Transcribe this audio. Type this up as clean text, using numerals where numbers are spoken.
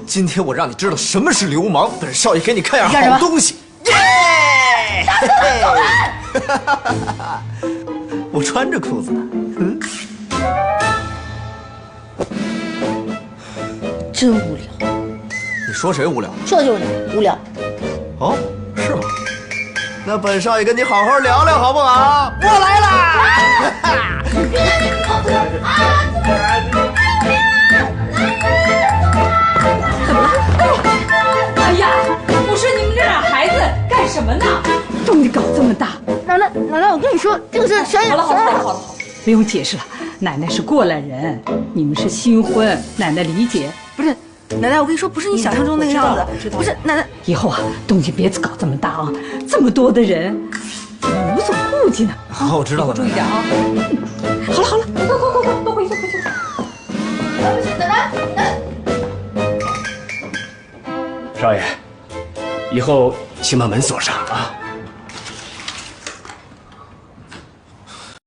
今天我让你知道什么是流氓，本少爷给你看样好东西。耶！我穿着裤子呢。嗯。真无聊。你说谁无聊？说的就是你无聊。哦，是吗？那本少爷跟你好好聊聊好不好？我来啦！怎么了？哎呀，我说你们这俩孩子干什么呢？动静搞这么大！奶奶，我跟你说，这个是小野。好了，不用解释了。奶奶是过来人，你们是新婚，奶奶理解。不是，奶奶，我跟你说，不是你想象中那个样子。不是，奶奶，以后啊，动静别搞这么大啊，这么多的人，你们无所顾忌呢。好，我知道了，注意点啊。好了，快，都回去。奶奶。少爷，以后请把门锁上啊。